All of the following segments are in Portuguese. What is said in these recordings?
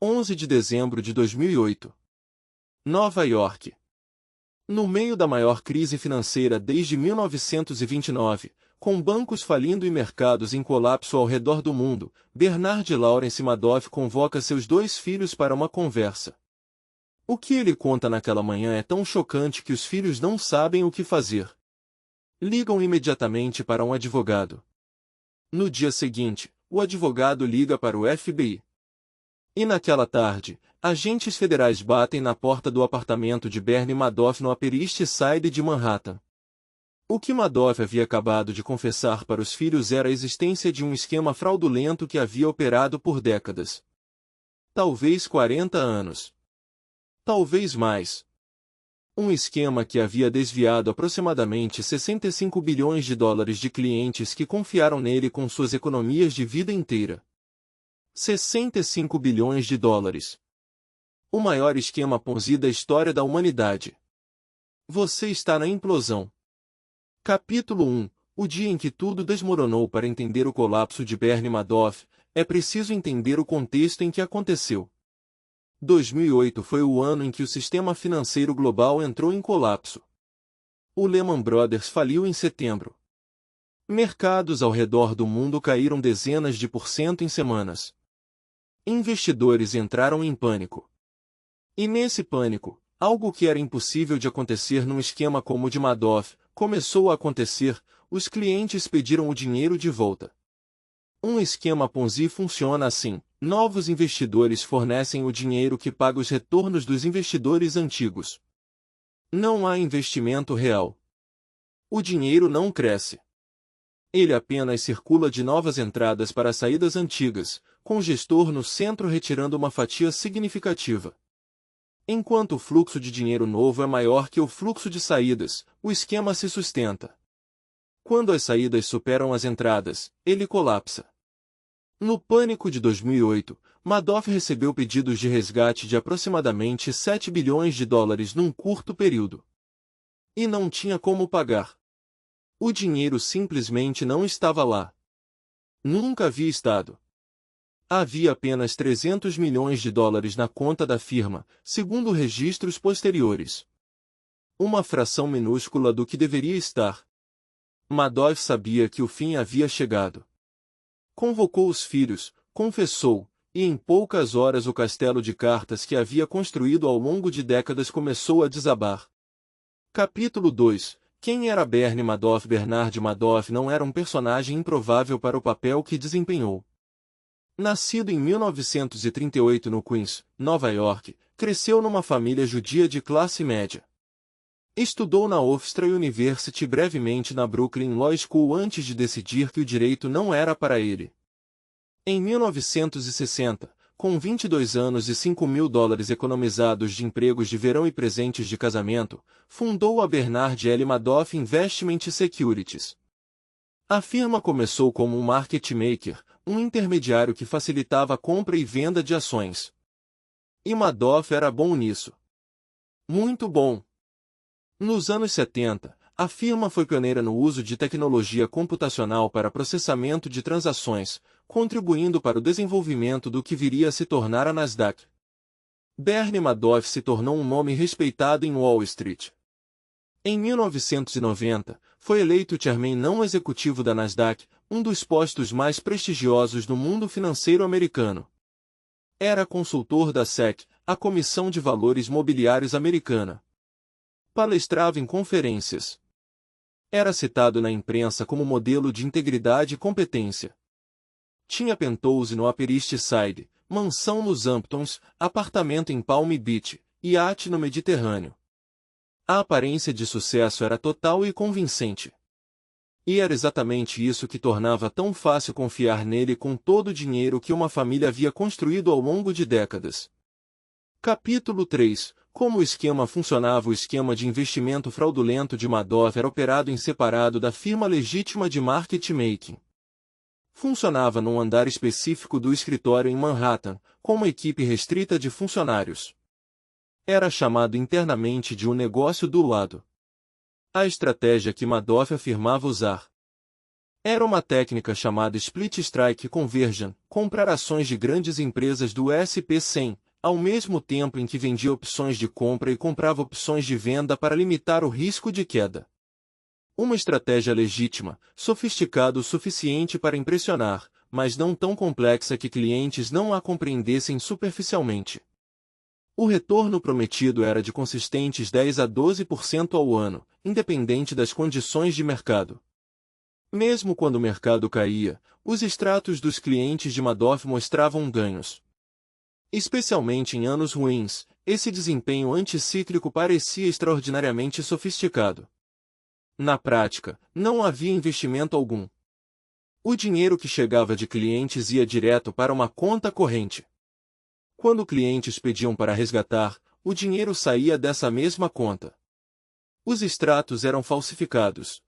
11 de dezembro de 2008. Nova York. No meio da maior crise financeira desde 1929, com bancos falindo e mercados em colapso ao redor do mundo, Bernard Lawrence Madoff convoca seus 2 filhos para uma conversa. O que ele conta naquela manhã é tão chocante que os filhos não sabem o que fazer. Ligam imediatamente para um advogado. No dia seguinte, o advogado liga para o FBI. E naquela tarde, agentes federais batem na porta do apartamento de Bernie Madoff no Upper East Side de Manhattan. O que Madoff havia acabado de confessar para os filhos era a existência de um esquema fraudulento que havia operado por décadas. Talvez 40 anos. Talvez mais. Um esquema que havia desviado aproximadamente 65 bilhões de dólares de clientes que confiaram nele com suas economias de vida inteira. 65 bilhões de dólares. O maior esquema Ponzi da história da humanidade. Você está na implosão. Capítulo 1. O dia em que tudo desmoronou. Para entender o colapso de Bernie Madoff, é preciso entender o contexto em que aconteceu. 2008 foi o ano em que o sistema financeiro global entrou em colapso. O Lehman Brothers faliu em setembro. Mercados ao redor do mundo caíram dezenas de por cento em semanas. Investidores entraram em pânico. E nesse pânico, algo que era impossível de acontecer num esquema como o de Madoff, começou a acontecer: os clientes pediram o dinheiro de volta. Um esquema Ponzi funciona assim: novos investidores fornecem o dinheiro que paga os retornos dos investidores antigos. Não há investimento real. O dinheiro não cresce. Ele apenas circula de novas entradas para saídas antigas, com o gestor no centro retirando uma fatia significativa. Enquanto o fluxo de dinheiro novo é maior que o fluxo de saídas, o esquema se sustenta. Quando as saídas superam as entradas, ele colapsa. No pânico de 2008, Madoff recebeu pedidos de resgate de aproximadamente 7 bilhões de dólares num curto período. E não tinha como pagar. O dinheiro simplesmente não estava lá. Nunca havia estado. Havia apenas 300 milhões de dólares na conta da firma, segundo registros posteriores. Uma fração minúscula do que deveria estar. Madoff sabia que o fim havia chegado. Convocou os filhos, confessou, e em poucas horas o castelo de cartas que havia construído ao longo de décadas começou a desabar. Capítulo 2. Quem era Bernie Madoff? Bernard Madoff não era um personagem improvável para o papel que desempenhou. Nascido em 1938 no Queens, Nova York, cresceu numa família judia de classe média. Estudou na Hofstra University e brevemente na Brooklyn Law School antes de decidir que o direito não era para ele. Em 1960, com 22 anos e $5.000 economizados de empregos de verão e presentes de casamento, fundou a Bernard L. Madoff Investment Securities. A firma começou como um market maker, um intermediário que facilitava a compra e venda de ações. E Madoff era bom nisso. Muito bom. Nos anos 70, a firma foi pioneira no uso de tecnologia computacional para processamento de transações, contribuindo para o desenvolvimento do que viria a se tornar a Nasdaq. Bernie Madoff se tornou um nome respeitado em Wall Street. Em 1990, foi eleito chairman não executivo da Nasdaq, um dos postos mais prestigiosos do mundo financeiro americano. Era consultor da SEC, a Comissão de Valores Mobiliários americana. Palestrava em conferências. Era citado na imprensa como modelo de integridade e competência. Tinha penthouse no Upper East Side, mansão nos Hamptons, apartamento em Palm Beach, iate no Mediterrâneo. A aparência de sucesso era total e convincente. E era exatamente isso que tornava tão fácil confiar nele com todo o dinheiro que uma família havia construído ao longo de décadas. Capítulo 3. Como o esquema funcionava? O esquema de investimento fraudulento de Madoff era operado em separado da firma legítima de market making. Funcionava num andar específico do escritório em Manhattan, com uma equipe restrita de funcionários. Era chamado internamente de o negócio do lado. A estratégia que Madoff afirmava usar. Era uma técnica chamada Split Strike Conversion, comprar ações de grandes empresas do SP100, ao mesmo tempo em que vendia opções de compra e comprava opções de venda para limitar o risco de queda. Uma estratégia legítima, sofisticada o suficiente para impressionar, mas não tão complexa que clientes não a compreendessem superficialmente. O retorno prometido era de consistentes 10 a 12% ao ano, independente das condições de mercado. Mesmo quando o mercado caía, os extratos dos clientes de Madoff mostravam ganhos. Especialmente em anos ruins, esse desempenho anticíclico parecia extraordinariamente sofisticado. Na prática, não havia investimento algum. O dinheiro que chegava de clientes ia direto para uma conta corrente. Quando clientes pediam para resgatar, o dinheiro saía dessa mesma conta. Os extratos eram falsificados.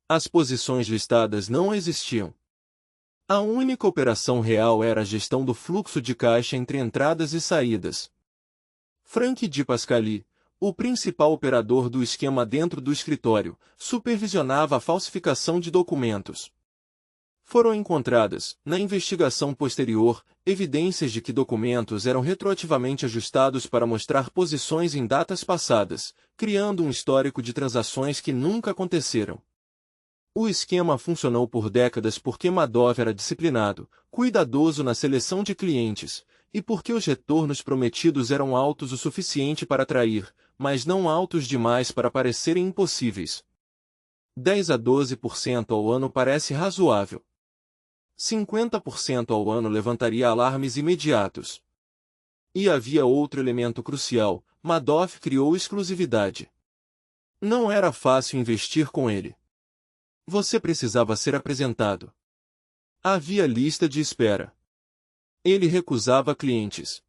As posições listadas não existiam. A única operação real era a gestão do fluxo de caixa entre entradas e saídas. Frank Di Pascali, o principal operador do esquema dentro do escritório, supervisionava a falsificação de documentos. Foram encontradas, na investigação posterior, evidências de que documentos eram retroativamente ajustados para mostrar posições em datas passadas, criando um histórico de transações que nunca aconteceram. O esquema funcionou por décadas porque Madoff era disciplinado, cuidadoso na seleção de clientes, e porque os retornos prometidos eram altos o suficiente para atrair, mas não altos demais para parecerem impossíveis. 10 a 12% ao ano parece razoável. 50% ao ano levantaria alarmes imediatos. E havia outro elemento crucial: Madoff criou exclusividade. Não era fácil investir com ele. Você precisava ser apresentado. Havia lista de espera. Ele recusava clientes.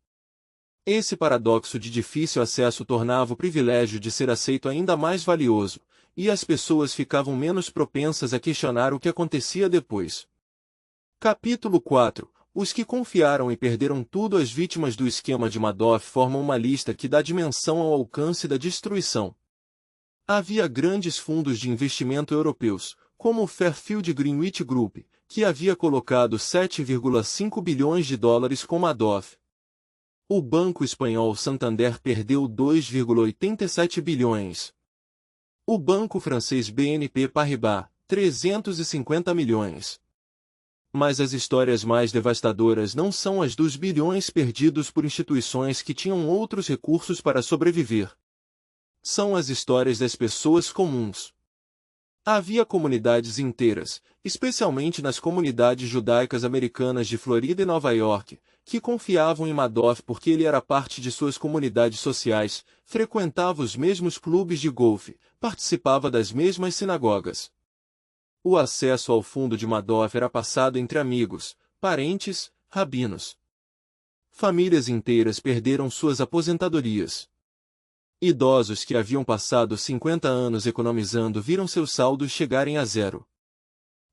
Esse paradoxo de difícil acesso tornava o privilégio de ser aceito ainda mais valioso, e as pessoas ficavam menos propensas a questionar o que acontecia depois. Capítulo 4. Os que confiaram e perderam tudo. As vítimas do esquema de Madoff formam uma lista que dá dimensão ao alcance da destruição. Havia grandes fundos de investimento europeus, como o Fairfield Greenwich Group, que havia colocado 7,5 bilhões de dólares com Madoff. O banco espanhol Santander perdeu 2,87 bilhões. O banco francês BNP Paribas, 350 milhões. Mas as histórias mais devastadoras não são as dos bilhões perdidos por instituições que tinham outros recursos para sobreviver. São as histórias das pessoas comuns. Havia comunidades inteiras, especialmente nas comunidades judaicas americanas de Florida e Nova York, que confiavam em Madoff porque ele era parte de suas comunidades sociais, frequentava os mesmos clubes de golfe, participava das mesmas sinagogas. O acesso ao fundo de Madoff era passado entre amigos, parentes, rabinos. Famílias inteiras perderam suas aposentadorias. Idosos que haviam passado 50 anos economizando viram seus saldos chegarem a zero.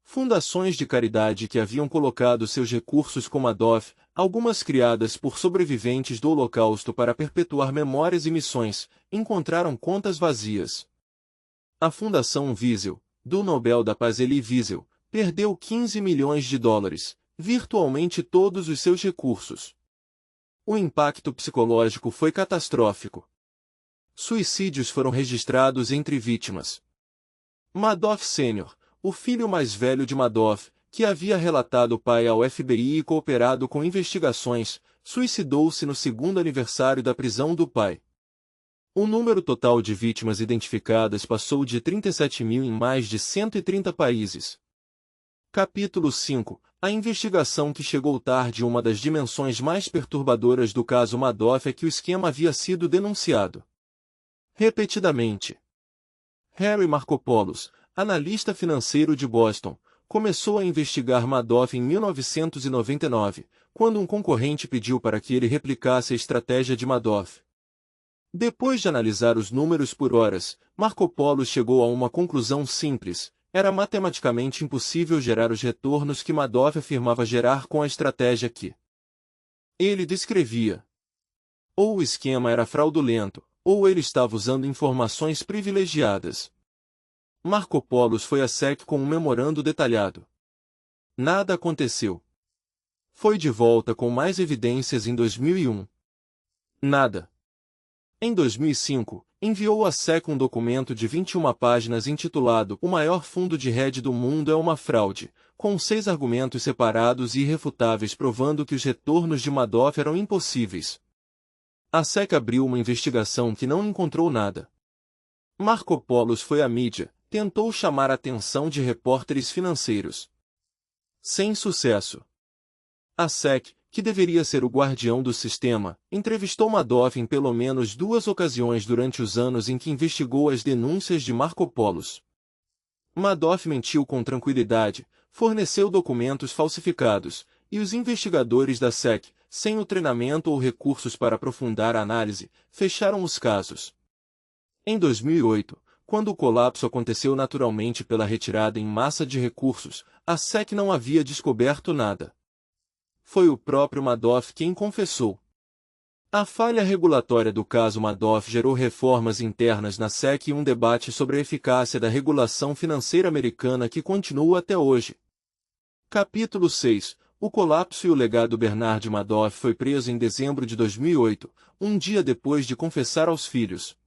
Fundações de caridade que haviam colocado seus recursos com Madoff, algumas criadas por sobreviventes do Holocausto para perpetuar memórias e missões, encontraram contas vazias. A Fundação Wiesel, do Nobel da Paz Elie Wiesel, perdeu 15 milhões de dólares, virtualmente todos os seus recursos. O impacto psicológico foi catastrófico. Suicídios foram registrados entre vítimas. Madoff Sr., o filho mais velho de Madoff, que havia relatado o pai ao FBI e cooperado com investigações, suicidou-se no segundo aniversário da prisão do pai. O número total de vítimas identificadas passou de 37 mil em mais de 130 países. Capítulo 5. A investigação que chegou tarde. Uma das dimensões mais perturbadoras do caso Madoff é que o esquema havia sido denunciado repetidamente. Harry Markopolos, analista financeiro de Boston, começou a investigar Madoff em 1999, quando um concorrente pediu para que ele replicasse a estratégia de Madoff. Depois de analisar os números por horas, Markopolos chegou a uma conclusão simples: era matematicamente impossível gerar os retornos que Madoff afirmava gerar com a estratégia que ele descrevia. Ou o esquema era fraudulento, ou ele estava usando informações privilegiadas. Marco Polo foi à SEC com um memorando detalhado. Nada aconteceu. Foi de volta com mais evidências em 2001. Nada. Em 2005, enviou à SEC um documento de 21 páginas intitulado O maior fundo de hedge do mundo é uma fraude, com 6 argumentos separados e irrefutáveis provando que os retornos de Madoff eram impossíveis. A SEC abriu uma investigação que não encontrou nada. Marco Polo foi à mídia, tentou chamar a atenção de repórteres financeiros. Sem sucesso. A SEC, que deveria ser o guardião do sistema, entrevistou Madoff em pelo menos 2 ocasiões durante os anos em que investigou as denúncias de Marco Polo. Madoff mentiu com tranquilidade, forneceu documentos falsificados, e os investigadores da SEC, sem o treinamento ou recursos para aprofundar a análise, fecharam os casos. Em 2008, quando o colapso aconteceu naturalmente pela retirada em massa de recursos, a SEC não havia descoberto nada. Foi o próprio Madoff quem confessou. A falha regulatória do caso Madoff gerou reformas internas na SEC e um debate sobre a eficácia da regulação financeira americana que continua até hoje. Capítulo 6. O colapso e o legado. Bernard Madoff foi preso em dezembro de 2008, um dia depois de confessar aos filhos.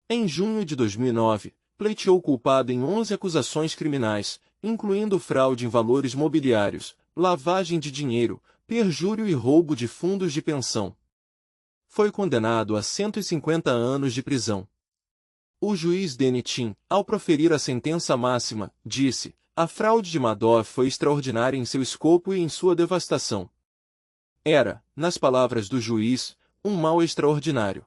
Em junho de 2009, pleiteou culpado em 11 acusações criminais, incluindo fraude em valores mobiliários, lavagem de dinheiro, perjúrio e roubo de fundos de pensão. Foi condenado a 150 anos de prisão. O juiz Denny Chin, ao proferir a sentença máxima, disse: a fraude de Madoff foi extraordinária em seu escopo e em sua devastação. Era, nas palavras do juiz, um mal extraordinário.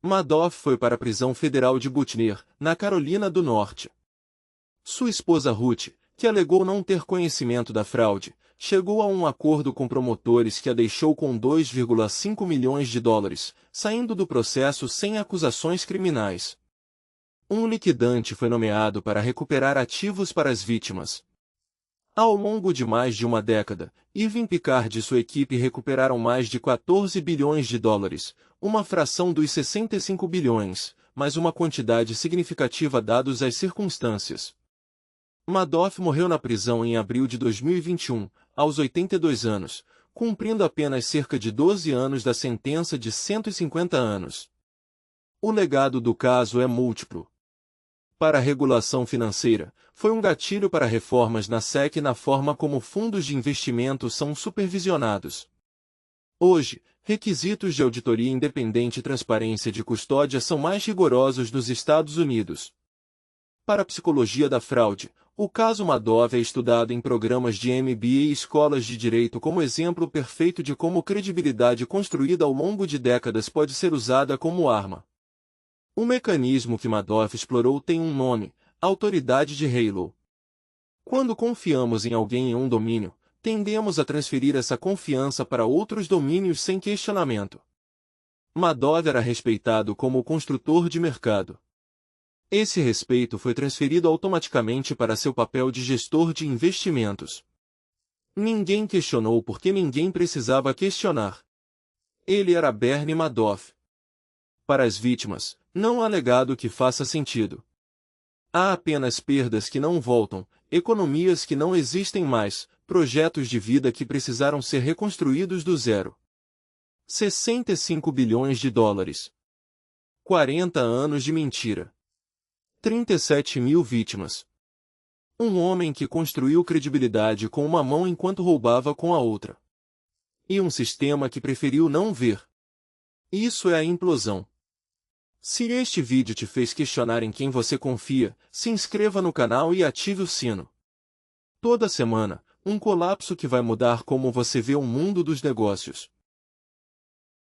Madoff foi para a prisão federal de Butner, na Carolina do Norte. Sua esposa Ruth, que alegou não ter conhecimento da fraude, chegou a um acordo com promotores que a deixou com 2,5 milhões de dólares, saindo do processo sem acusações criminais. Um liquidante foi nomeado para recuperar ativos para as vítimas. Ao longo de mais de uma década, Irving Picard e sua equipe recuperaram mais de 14 bilhões de dólares, uma fração dos 65 bilhões, mas uma quantidade significativa dados as circunstâncias. Madoff morreu na prisão em abril de 2021, aos 82 anos, cumprindo apenas cerca de 12 anos da sentença de 150 anos. O legado do caso é múltiplo. Para a regulação financeira, foi um gatilho para reformas na SEC e na forma como fundos de investimento são supervisionados. Hoje, requisitos de auditoria independente e transparência de custódia são mais rigorosos nos Estados Unidos. Para a psicologia da fraude, o caso Madoff é estudado em programas de MBA e escolas de direito como exemplo perfeito de como credibilidade construída ao longo de décadas pode ser usada como arma. O mecanismo que Madoff explorou tem um nome: autoridade de Halo. Quando confiamos em alguém em um domínio, tendemos a transferir essa confiança para outros domínios sem questionamento. Madoff era respeitado como o construtor de mercado. Esse respeito foi transferido automaticamente para seu papel de gestor de investimentos. Ninguém questionou porque ninguém precisava questionar. Ele era Bernie Madoff. Para as vítimas, não há legado que faça sentido. Há apenas perdas que não voltam, economias que não existem mais, projetos de vida que precisaram ser reconstruídos do zero. 65 bilhões de dólares. 40 anos de mentira. 37 mil vítimas. Um homem que construiu credibilidade com uma mão enquanto roubava com a outra. E um sistema que preferiu não ver. Isso é a implosão. Se este vídeo te fez questionar em quem você confia, se inscreva no canal e ative o sino. Toda semana, um colapso que vai mudar como você vê o mundo dos negócios.